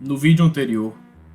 No vídeo anterior,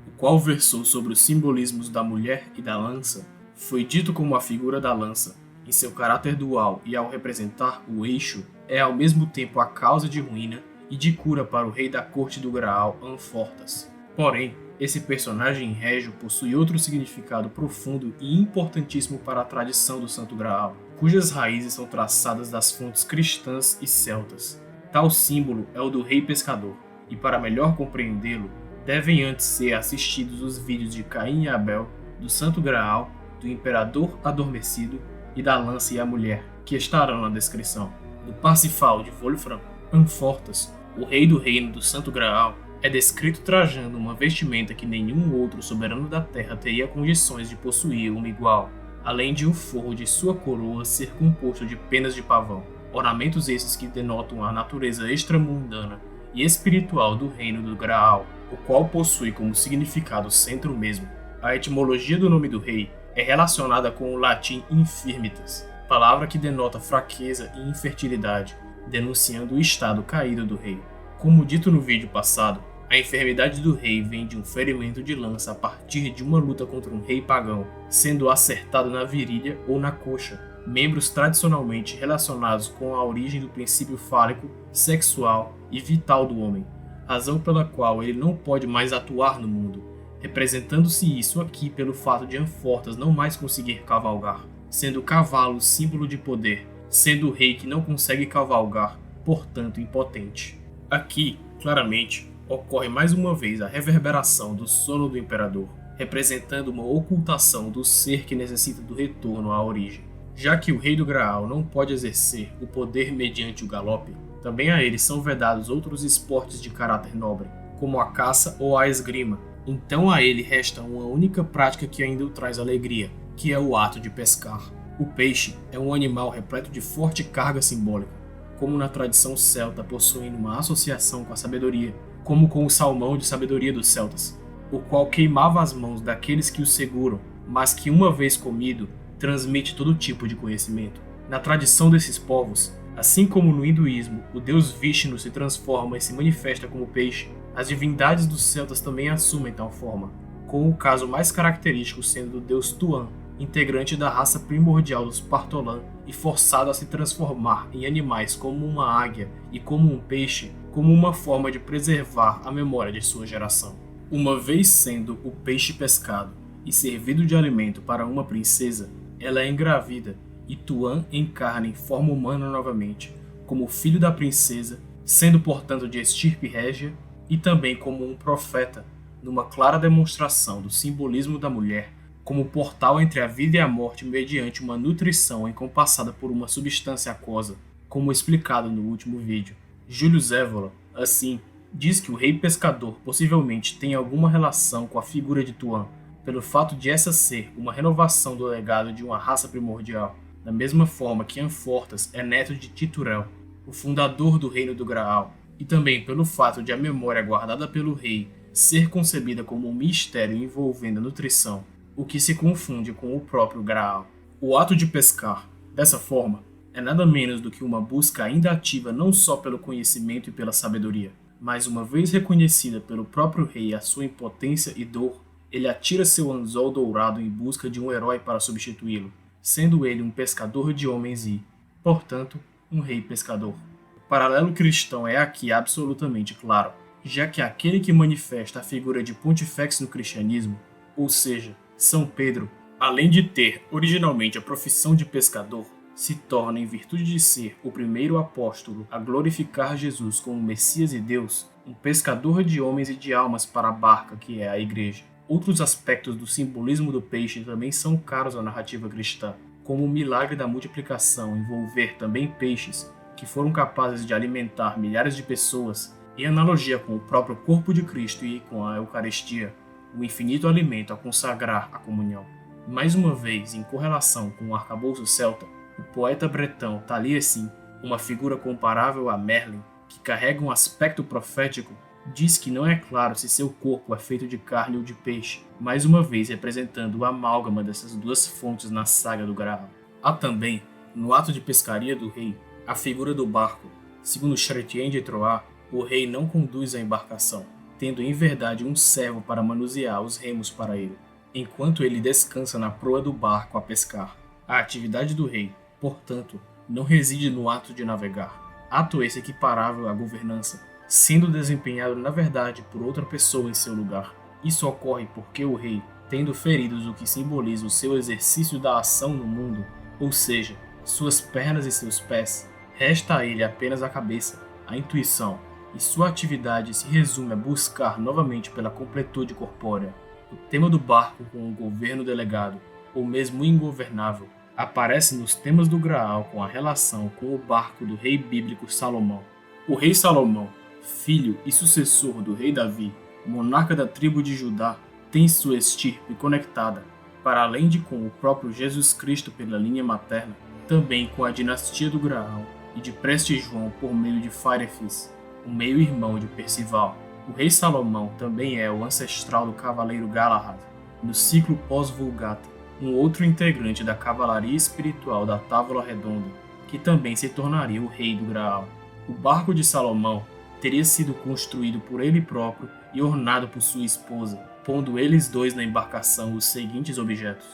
o qual versou sobre os simbolismos da mulher e da lança, foi dito como a figura da lança, em seu caráter dual e ao representar o eixo, é ao mesmo tempo a causa de ruína e de cura para o rei da corte do Graal, Anfortas. Porém, esse personagem régio possui outro significado profundo e importantíssimo para a tradição do Santo Graal, cujas raízes são traçadas das fontes cristãs e celtas. Tal símbolo é o do rei pescador, e para melhor compreendê-lo, devem antes ser assistidos os vídeos de Caim e Abel, do Santo Graal, do Imperador Adormecido e da Lança e a Mulher, que estarão na descrição. No Parsifal de Wolfram, Anfortas, o rei do reino do Santo Graal, é descrito trajando uma vestimenta que nenhum outro soberano da Terra teria condições de possuir uma igual, além de o forro de sua coroa ser composto de penas de pavão, ornamentos esses que denotam a natureza extramundana e espiritual do reino do Graal, o qual possui como significado centro mesmo. A etimologia do nome do rei é relacionada com o latim infirmitas, palavra que denota fraqueza e infertilidade, denunciando o estado caído do rei. Como dito no vídeo passado, a enfermidade do rei vem de um ferimento de lança a partir de uma luta contra um rei pagão, sendo acertado na virilha ou na coxa, membros tradicionalmente relacionados com a origem do princípio fálico, sexual e vital do homem, razão pela qual ele não pode mais atuar no mundo, representando-se isso aqui pelo fato de Anfortas não mais conseguir cavalgar, sendo o cavalo símbolo de poder, sendo o rei que não consegue cavalgar, portanto impotente. Aqui, claramente, ocorre mais uma vez a reverberação do sono do imperador, representando uma ocultação do ser que necessita do retorno à origem. Já que o rei do Graal não pode exercer o poder mediante o galope, também a ele são vedados outros esportes de caráter nobre, como a caça ou a esgrima. Então a ele resta uma única prática que ainda o traz alegria, que é o ato de pescar. O peixe é um animal repleto de forte carga simbólica, como na tradição celta possuindo uma associação com a sabedoria, como com o salmão de sabedoria dos celtas, o qual queimava as mãos daqueles que o seguram, mas que uma vez comido, transmite todo tipo de conhecimento. Na tradição desses povos, assim como no hinduísmo, o deus Vishnu se transforma e se manifesta como peixe, as divindades dos celtas também assumem tal forma, com o caso mais característico sendo do deus Tuan, integrante da raça primordial dos Partolã e forçado a se transformar em animais como uma águia e como um peixe, como uma forma de preservar a memória de sua geração. Uma vez sendo o peixe pescado e servido de alimento para uma princesa, ela é engravida e Tuan encarna em forma humana novamente, como filho da princesa, sendo portanto de estirpe régia, e também como um profeta, numa clara demonstração do simbolismo da mulher como portal entre a vida e a morte mediante uma nutrição encompassada por uma substância aquosa, como explicado no último vídeo. Júlio Zévola, assim, diz que o rei pescador possivelmente tem alguma relação com a figura de Tuan, pelo fato de essa ser uma renovação do legado de uma raça primordial, da mesma forma que Anfortas é neto de Titurel, o fundador do reino do Graal, e também pelo fato de a memória guardada pelo rei ser concebida como um mistério envolvendo a nutrição, o que se confunde com o próprio Graal. O ato de pescar, dessa forma, é nada menos do que uma busca ainda ativa não só pelo conhecimento e pela sabedoria, mas uma vez reconhecida pelo próprio rei a sua impotência e dor, ele atira seu anzol dourado em busca de um herói para substituí-lo, sendo ele um pescador de homens e, portanto, um rei pescador. O paralelo cristão é aqui absolutamente claro, já que aquele que manifesta a figura de Pontifex no cristianismo, ou seja, São Pedro, além de ter originalmente a profissão de pescador, se torna, em virtude de ser o primeiro apóstolo a glorificar Jesus como Messias e Deus, um pescador de homens e de almas para a barca que é a Igreja. Outros aspectos do simbolismo do peixe também são caros à narrativa cristã, como o milagre da multiplicação envolver também peixes, que foram capazes de alimentar milhares de pessoas, em analogia com o próprio corpo de Cristo e com a Eucaristia, o infinito alimento a consagrar a comunhão. Mais uma vez, em correlação com o arcabouço celta, o poeta bretão Taliesin, uma figura comparável a Merlin, que carrega um aspecto profético, diz que não é claro se seu corpo é feito de carne ou de peixe, mais uma vez representando o amálgama dessas duas fontes na saga do Graal. Há também, no ato de pescaria do rei, a figura do barco. Segundo Chrétien de Troyes, o rei não conduz a embarcação, tendo em verdade um servo para manusear os remos para ele, enquanto ele descansa na proa do barco a pescar. A atividade do rei, portanto, não reside no ato de navegar, ato esse equiparável à governança, sendo desempenhado na verdade por outra pessoa em seu lugar. Isso ocorre porque o rei, tendo feridos o que simboliza o seu exercício da ação no mundo, ou seja, suas pernas e seus pés, resta a ele apenas a cabeça, a intuição, e sua atividade se resume a buscar novamente pela completude corpórea. O tema do barco com o governo delegado, ou mesmo ingovernável, aparece nos temas do Graal com a relação com o barco do rei bíblico Salomão. O rei Salomão, filho e sucessor do rei Davi, monarca da tribo de Judá, tem sua estirpe conectada, para além de com o próprio Jesus Cristo pela linha materna, também com a dinastia do Graal e de Preste João por meio de Firefis, o meio-irmão de Percival. O rei Salomão também é o ancestral do cavaleiro Galahad, no ciclo pós-Vulgata, um outro integrante da cavalaria espiritual da Távola Redonda, que também se tornaria o rei do Graal. O barco de Salomão teria sido construído por ele próprio e ornado por sua esposa, pondo eles dois na embarcação os seguintes objetos: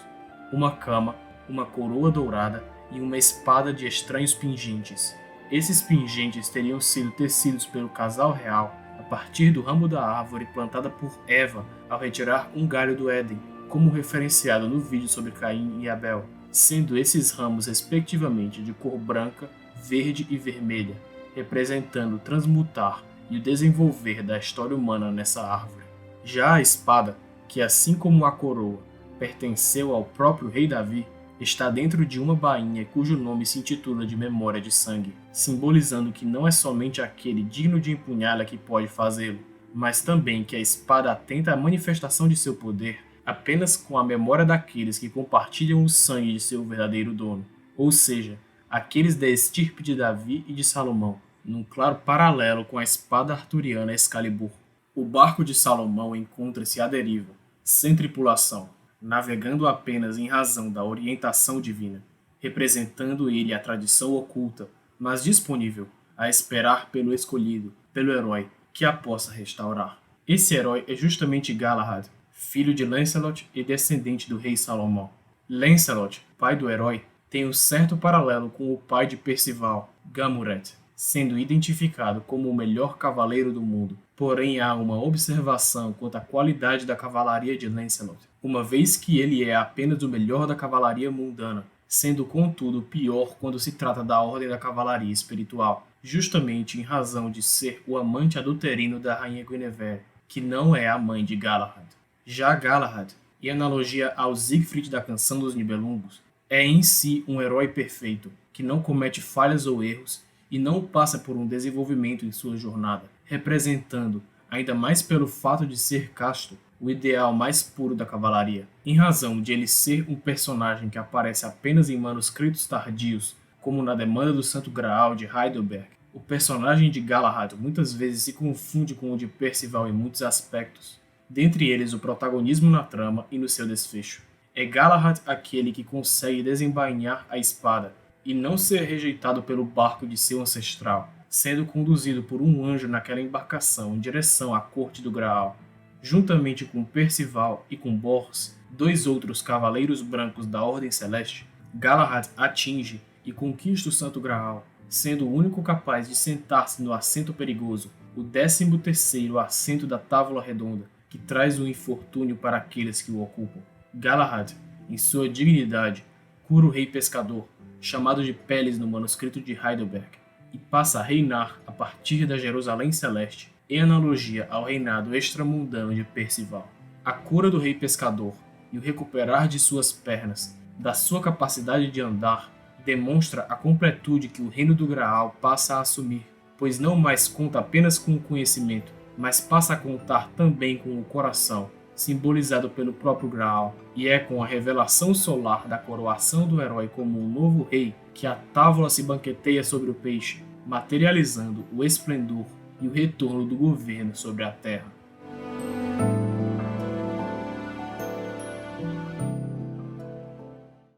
uma cama, uma coroa dourada e uma espada de estranhos pingentes. Esses pingentes teriam sido tecidos pelo casal real a partir do ramo da árvore plantada por Eva ao retirar um galho do Éden, como referenciado no vídeo sobre Caim e Abel, sendo esses ramos respectivamente de cor branca, verde e vermelha, representando o transmutar e o desenvolver da história humana nessa árvore. Já a espada, que assim como a coroa, pertenceu ao próprio rei Davi, está dentro de uma bainha cujo nome se intitula de Memória de Sangue, simbolizando que não é somente aquele digno de empunhá-la que pode fazê-lo, mas também que a espada atenta à manifestação de seu poder apenas com a memória daqueles que compartilham o sangue de seu verdadeiro dono, ou seja, aqueles da estirpe de Davi e de Salomão, num claro paralelo com a espada arturiana Excalibur. O barco de Salomão encontra-se à deriva, sem tripulação, navegando apenas em razão da orientação divina, representando ele a tradição oculta, mas disponível a esperar pelo escolhido, pelo herói, que a possa restaurar. Esse herói é justamente Galahad, filho de Lancelot e descendente do rei Salomão. Lancelot, pai do herói, tem um certo paralelo com o pai de Percival, Gamuret, sendo identificado como o melhor cavaleiro do mundo. Porém, há uma observação quanto à qualidade da cavalaria de Lancelot, uma vez que ele é apenas o melhor da cavalaria mundana, sendo contudo pior quando se trata da ordem da cavalaria espiritual, justamente em razão de ser o amante adulterino da rainha Guinevere, que não é a mãe de Galahad. Já Galahad, em analogia ao Siegfried da Canção dos Nibelungos, é em si um herói perfeito, que não comete falhas ou erros e não passa por um desenvolvimento em sua jornada, representando, ainda mais pelo fato de ser casto, o ideal mais puro da cavalaria, em razão de ele ser um personagem que aparece apenas em manuscritos tardios, como na Demanda do Santo Graal de Heidelberg. O personagem de Galahad muitas vezes se confunde com o de Percival em muitos aspectos, dentre eles o protagonismo na trama e no seu desfecho. É Galahad aquele que consegue desembainhar a espada e não ser rejeitado pelo barco de seu ancestral, sendo conduzido por um anjo naquela embarcação em direção à corte do Graal. Juntamente com Percival e com Bors, dois outros cavaleiros brancos da Ordem Celeste, Galahad atinge e conquista o Santo Graal, sendo o único capaz de sentar-se no assento perigoso, o 13º assento da Távola Redonda, que traz o infortúnio para aqueles que o ocupam. Galahad, em sua dignidade, cura o rei pescador, chamado de Peles no manuscrito de Heidelberg, e passa a reinar a partir da Jerusalém Celeste, em analogia ao reinado extramundano de Percival. A cura do rei pescador e o recuperar de suas pernas, da sua capacidade de andar, demonstra a completude que o reino do Graal passa a assumir, pois não mais conta apenas com o conhecimento, mas passa a contar também com o coração, simbolizado pelo próprio Graal, e é com a revelação solar da coroação do herói como um novo rei que a távola se banqueteia sobre o peixe, materializando o esplendor e o retorno do governo sobre a terra.